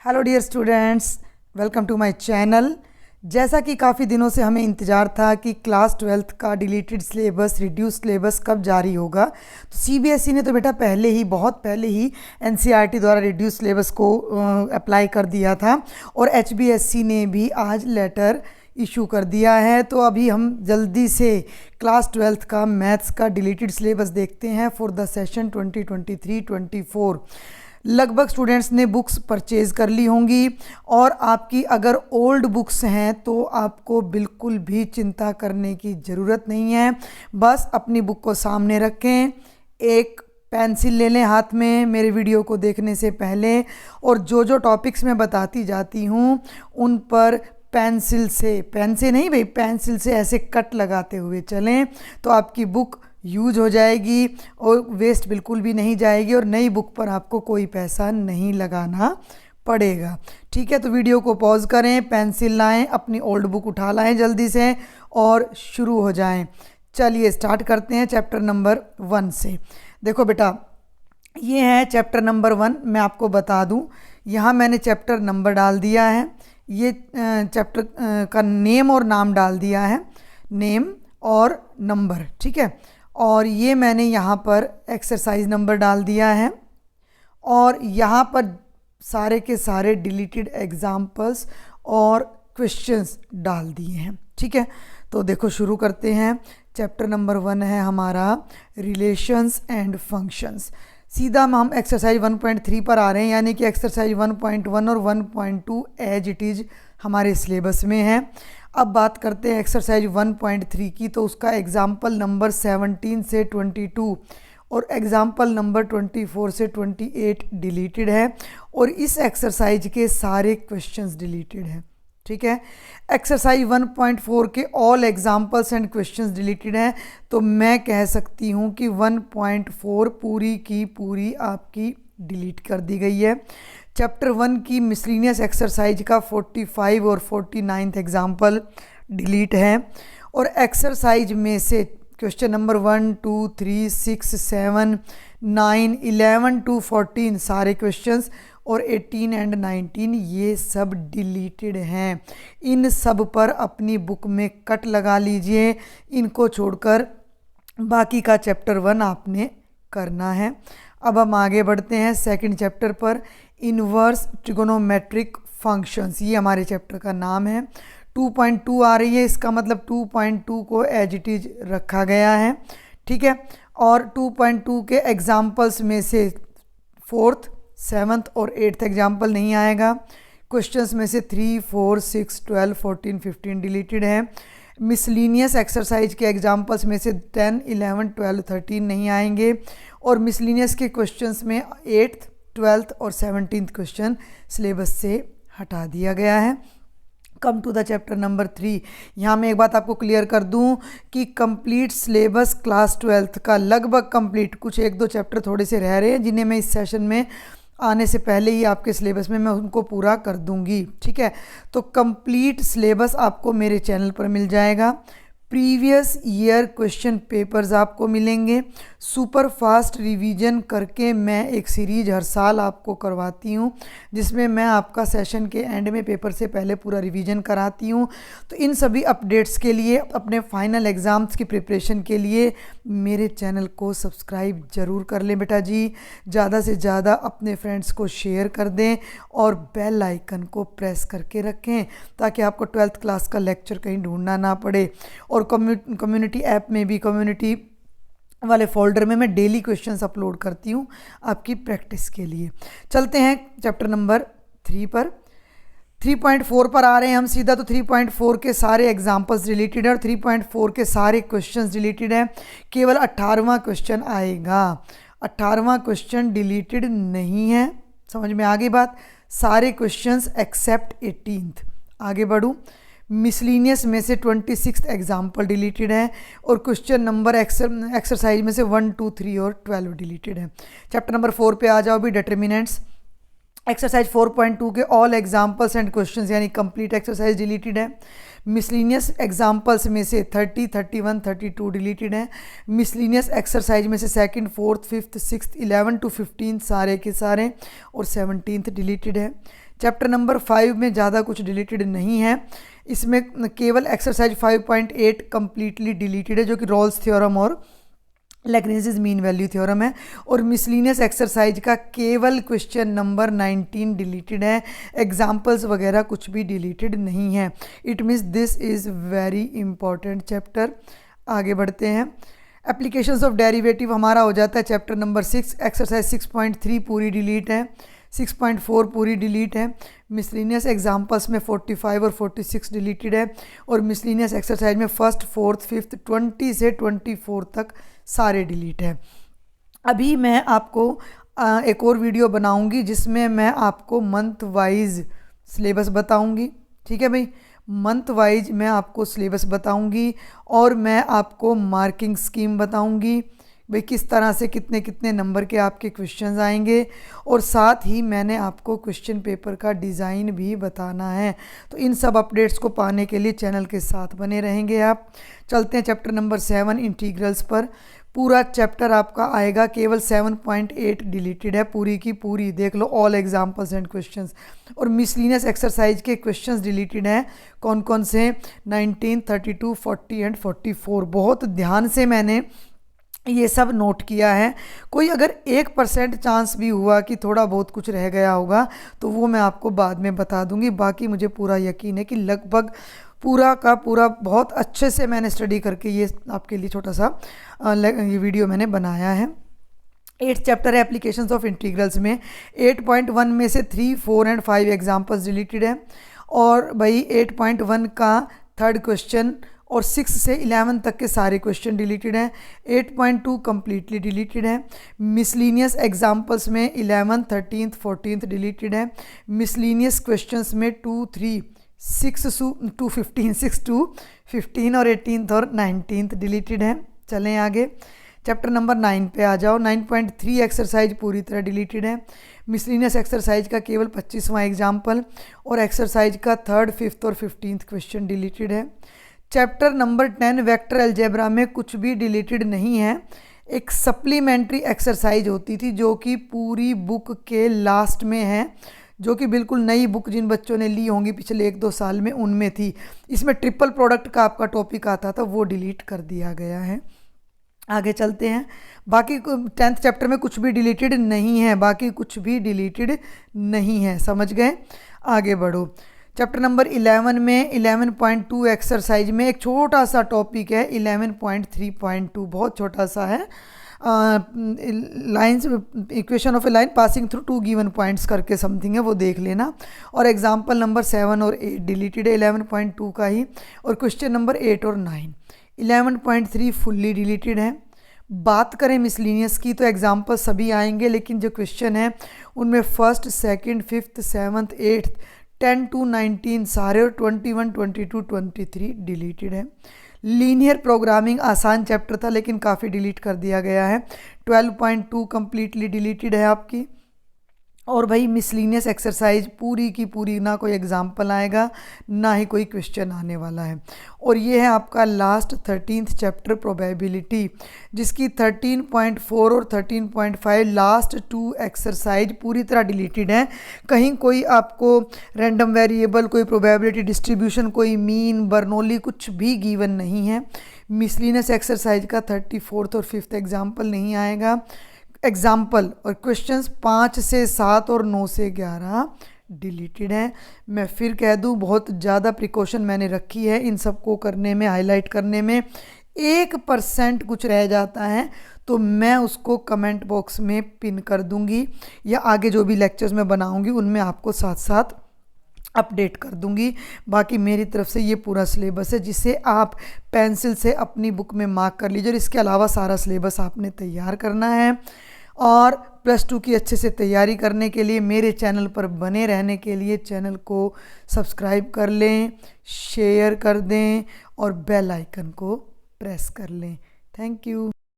Hello dear students, welcome to my channel. जैसा कि काफ़ी दिनों से हमें इंतज़ार था कि क्लास 12th का डिलीटेड सिलेबस, रिड्यूस सिलेबस कब जारी होगा। तो सीबीएसई ने तो बेटा बहुत पहले ही एनसीईआरटी द्वारा रिड्यूस सिलेबस को अप्लाई कर दिया था और एचबीएससी ने भी आज लेटर इशू कर दिया है। तो अभी हम जल्दी से क्लास 12th का मैथ्स का डिलीटेड सिलेबस देखते हैं फॉर द सेशन 2023-24। लगभग स्टूडेंट्स ने बुक्स परचेज़ कर ली होंगी और आपकी अगर ओल्ड बुक्स हैं तो आपको बिल्कुल भी चिंता करने की ज़रूरत नहीं है। बस अपनी बुक को सामने रखें, एक पेंसिल ले लें हाथ में मेरे वीडियो को देखने से पहले, और जो जो टॉपिक्स मैं बताती जाती हूँ उन पर पेंसिल से नहीं भाई, पेंसिल से ऐसे कट लगाते हुए चलें तो आपकी बुक यूज हो जाएगी और वेस्ट बिल्कुल भी नहीं जाएगी और नई बुक पर आपको कोई पैसा नहीं लगाना पड़ेगा। ठीक है, तो वीडियो को पॉज करें, पेंसिल लाएं, अपनी ओल्ड बुक उठा लाएं जल्दी से और शुरू हो जाएं। चलिए स्टार्ट करते हैं चैप्टर नंबर 1 से। देखो बेटा, ये है चैप्टर नंबर 1। मैं आपको बता दूं, यहाँ मैंने चैप्टर नंबर डाल दिया है, ये चैप्टर का नेम और नाम डाल दिया है, नेम और नंबर। ठीक है, और ये मैंने यहाँ पर एक्सरसाइज नंबर डाल दिया है और यहाँ पर सारे के सारे डिलीटेड एग्जाम्पल्स और क्वेश्चंस डाल दिए हैं। ठीक है, तो देखो शुरू करते हैं। चैप्टर नंबर 1 है हमारा रिलेशंस एंड फंक्शंस। सीधा हम एक्सरसाइज 1.3 पर आ रहे हैं, यानी कि एक्सरसाइज 1.1 और 1.2 एज इट इज़ हमारे सिलेबस में है। अब बात करते हैं एक्सरसाइज 1.3 की, तो उसका एग्जाम्पल नंबर 17 से 22 और एग्जाम्पल नंबर 24 से 28 डिलीटेड है और इस एक्सरसाइज के सारे क्वेश्चंस डिलीटेड हैं। ठीक है, एक्सरसाइज 1.4 के all examples and questions deleted हैं, तो मैं कह सकती हूँ कि 1.4 पूरी की पूरी आपकी डिलीट कर दी गई है। चैप्टर 1 की मिसलिनियस एक्सरसाइज का 45 और 49 एग्जाम्पल डिलीट है और एक्सरसाइज में से क्वेश्चन नंबर 1, 2, 3, 6, 7, 9, 11 to 14 सारे क्वेश्चंस और 18 एंड 19 ये सब डिलीटेड हैं। इन सब पर अपनी बुक में कट लगा लीजिए, इनको छोड़कर बाकी का चैप्टर 1 आपने करना है। अब हम आगे बढ़ते हैं सेकंड चैप्टर पर, इन्वर्स ट्रिगोनोमेट्रिक फंक्शंस, ये हमारे चैप्टर का नाम है। 2.2 आ रही है, इसका मतलब 2.2 को एज इट इज रखा गया है। ठीक है, और 2.2 के एग्जाम्पल्स में से 4th, 7th और 8th एग्जाम्पल नहीं आएगा। क्वेश्चंस में से 3, 4, 6, 12, 14, 15 डिलीटेड है। मिसलिनियस एक्सरसाइज के एग्जाम्पल्स में से 10, 11, 12, 13 नहीं आएंगे और मिसलिनियस के क्वेश्चंस में 8th, 12th और 17th क्वेश्चन सिलेबस से हटा दिया गया है। Come to the chapter number 3। यहाँ मैं एक बात आपको क्लियर कर दूँ कि कंप्लीट सिलेबस क्लास 12th का लगभग कंप्लीट, कुछ 1-2 चैप्टर थोड़े से रह रहे हैं जिन्हें मैं इस सेशन में आने से पहले ही आपके सिलेबस में मैं उनको पूरा कर दूंगी। ठीक है, तो कंप्लीट सिलेबस आपको मेरे चैनल पर मिल जाएगा। प्रीवियस ईयर क्वेश्चन पेपर्स आपको मिलेंगे। सुपर फास्ट रिवीजन करके मैं एक सीरीज हर साल आपको करवाती हूँ जिसमें मैं आपका सेशन के एंड में पेपर से पहले पूरा रिवीजन कराती हूँ। तो इन सभी अपडेट्स के लिए, अपने फाइनल एग्ज़ाम्स की प्रिपरेशन के लिए मेरे चैनल को सब्सक्राइब ज़रूर कर लें बेटा जी। ज़्यादा से ज़्यादा अपने फ्रेंड्स को शेयर कर दें और बेल आइकन को प्रेस करके रखें ताकि आपको 12th क्लास का लेक्चर कहीं ढूंढना ना पड़े। और कम्युनिटी ऐप में भी, कम्युनिटी वाले फोल्डर में मैं डेली क्वेश्चंस अपलोड करती हूँ आपकी प्रैक्टिस के लिए। चलते हैं चैप्टर नंबर 3 पर। 3.4 पर आ रहे हैं हम सीधा, तो 3.4 के सारे एग्जाम्पल्स डिलीटेड है और 3.4 के सारे क्वेश्चंस डिलीटेड है। केवल 18वां क्वेश्चन आएगा, 18वां क्वेश्चन डिलीटेड नहीं है। समझ में आ गई बात? सारे क्वेश्चंस एक्सेप्ट 18th। आगे बढ़ूँ, मिसलिनियस में से 26th एग्जाम्पल डिलीटेड है और क्वेश्चन नंबर एक्सरसाइज में से 1, 2, 3 और 12 डिलीटेड है। चैप्टर नंबर 4 पे आ जाओ भी, डिटर्मिनेंट्स। एक्सरसाइज 4.2 के ऑल एग्जाम्पल्स एंड क्वेश्चंस यानी कंप्लीट एक्सरसाइज डिलीटेड है। मिसलिनियस एग्जाम्पल्स में से 30, 31, 32 डिलीटेड है। मिसलिनियस एक्सरसाइज में से second, fourth, fifth, sixth, 11 to 15 सारे के सारे, और 17th डिलीटेड है। चैप्टर नंबर 5 में ज़्यादा कुछ डिलीटेड नहीं है, इसमें केवल एक्सरसाइज 5.8 कम्प्लीटली डिलीटेड है जो कि रॉल्स थ्योरम और लैग्रेंजेस मीन वैल्यू थ्योरम है। और मिसलिनियस एक्सरसाइज का केवल क्वेश्चन नंबर 19 डिलीटेड है, एग्जाम्पल्स वगैरह कुछ भी डिलीटेड नहीं है। It means this is very important chapter. आगे बढ़ते हैं। एप्लीकेशंस ऑफ डेरिवेटिव हमारा हो जाता है चैप्टर नंबर 6। एक्सरसाइज 6.3 पूरी डिलीट है, 6.4 पूरी डिलीट है। मिसलिनियस एग्जाम्पल्स में 45 और 46 डिलीटेड है। और मिसलिनियस एक्सरसाइज में फर्स्ट, फोर्थ, फिफ्थ, 20 से 24 तक सारे डिलीट है। अभी मैं आपको एक और वीडियो बनाऊंगी जिसमें मैं आपको मंथ वाइज सिलेबस बताऊंगी। ठीक है भाई, मंथ वाइज मैं आपको सिलेबस बताऊंगी और मैं आपको मार्किंग स्कीम बताऊंगी भाई किस तरह से कितने कितने नंबर के आपके क्वेश्चंस आएंगे, और साथ ही मैंने आपको क्वेश्चन पेपर का डिज़ाइन भी बताना है। तो इन सब अपडेट्स को पाने के लिए चैनल के साथ बने रहेंगे आप। चलते हैं चैप्टर नंबर 7 इंटीग्रल्स पर। पूरा चैप्टर आपका आएगा, केवल 7.8 डिलीटेड है, पूरी की पूरी देख लो, ऑल एग्जाम्पल्स एंड क्वेश्चंस। और मिसलिनियस एक्सरसाइज के क्वेश्चंस डिलीटेड हैं, कौन कौन से, 19, 32, 40 एंड 44। बहुत ध्यान से मैंने ये सब नोट किया है। कोई अगर 1% चांस भी हुआ कि थोड़ा बहुत कुछ रह गया होगा तो वो मैं आपको बाद में बता दूंगी। बाकी मुझे पूरा यकीन है कि लगभग पूरा का पूरा बहुत अच्छे से मैंने स्टडी करके ये आपके लिए छोटा सा ये वीडियो मैंने बनाया है। 8th चैप्टर है एप्लीकेशंस ऑफ इंटीग्रल्स में 8.1 में से 3, 4 एंड 5 एग्जाम्पल्स डिलीटेड है। और भाई 8.1 का थर्ड क्वेश्चन और 6 से 11 तक के सारे क्वेश्चन डिलीटेड हैं। 8.2 कम्प्लीटली डिलीटेड है। मिसलिनियस एग्जाम्पल्स में 11th, 13th, 14th डिलीटेड है। मिसलिनियस क्वेश्चंस में 2, 3, 6 to 15, 6 to 15 और 18th और 19th डिलीटेड है। चलें आगे, चैप्टर नंबर 9 पे आ जाओ। 9.3 एक्सरसाइज पूरी तरह डिलीटेड है। मिसलिनियस एक्सरसाइज का केवल 25वां एग्जाम्पल और एक्सरसाइज का 3rd, 5th और 15th क्वेश्चन डिलीटेड है। चैप्टर नंबर 10 वेक्टर अलजेब्रा में कुछ भी डिलीटेड नहीं है। एक सप्लीमेंट्री एक्सरसाइज होती थी जो कि पूरी बुक के लास्ट में है, जो कि बिल्कुल नई बुक जिन बच्चों ने ली होंगी पिछले 1-2 साल में उनमें थी। इसमें ट्रिपल प्रोडक्ट का आपका टॉपिक आता था, वो डिलीट कर दिया गया है। आगे चलते हैं। बाकी 10th चैप्टर में कुछ भी डिलीटेड नहीं है, बाकी कुछ भी डिलीटेड नहीं है, समझ गए। आगे बढ़ो। चैप्टर नंबर 11 में 11.2 एक्सरसाइज में एक छोटा सा टॉपिक है 11.3.2, बहुत छोटा सा है। Lines equation of A line passing through 2 given points करके समथिंग है, वो देख लेना। और एग्जाम्पल नंबर 7 और 8 डिलीटेड है 11.2 का ही। और क्वेश्चन नंबर 8 और 9। 11.3 फुल्ली डिलीटेड है। बात करें मिसलिनियस की तो एग्जाम्पल सभी आएंगे, लेकिन जो क्वेश्चन है उनमें first, second, 5th, 7th, 8th, 10 to 19 सारे और 21, 22, 23 डिलीटेड है। लीनियर प्रोग्रामिंग आसान चैप्टर था लेकिन काफ़ी डिलीट कर दिया गया है। 12.2 कम्प्लीटली डिलीटेड है आपकी। और भाई मिसलिनियस एक्सरसाइज पूरी की पूरी ना कोई एग्जाम्पल आएगा ना ही कोई क्वेश्चन आने वाला है। और ये है आपका लास्ट 13th चैप्टर प्रोबेबिलिटी, जिसकी 13.4 और 13.5 लास्ट 2 एक्सरसाइज पूरी तरह डिलीटेड हैं। कहीं कोई आपको रैंडम वेरिएबल, कोई प्रोबेबिलिटी डिस्ट्रीब्यूशन, कोई मीन, बर्नौली कुछ भी गिवन नहीं है। मिसलिनियस एक्सरसाइज का 34th और 5th एग्जाम्पल नहीं आएगा। एग्जाम्पल और क्वेश्चंस 5 से 7 और 9 से 11 डिलीटेड हैं। मैं फिर कह दूं, बहुत ज़्यादा प्रिकॉशन मैंने रखी है इन सबको करने में, हाईलाइट करने में। 1% कुछ रह जाता है तो मैं उसको कमेंट बॉक्स में पिन कर दूंगी या आगे जो भी लेक्चर्स में बनाऊंगी उनमें आपको साथ साथ अपडेट कर दूंगी। बाकी मेरी तरफ से ये पूरा सिलेबस है जिसे आप पेंसिल से अपनी बुक में मार्क कर लीजिए। और इसके अलावा सारा सिलेबस आपने तैयार करना है। और +2 की अच्छे से तैयारी करने के लिए मेरे चैनल पर बने रहने के लिए चैनल को सब्सक्राइब कर लें, शेयर कर दें और बेल आइकन को प्रेस कर लें। Thank you.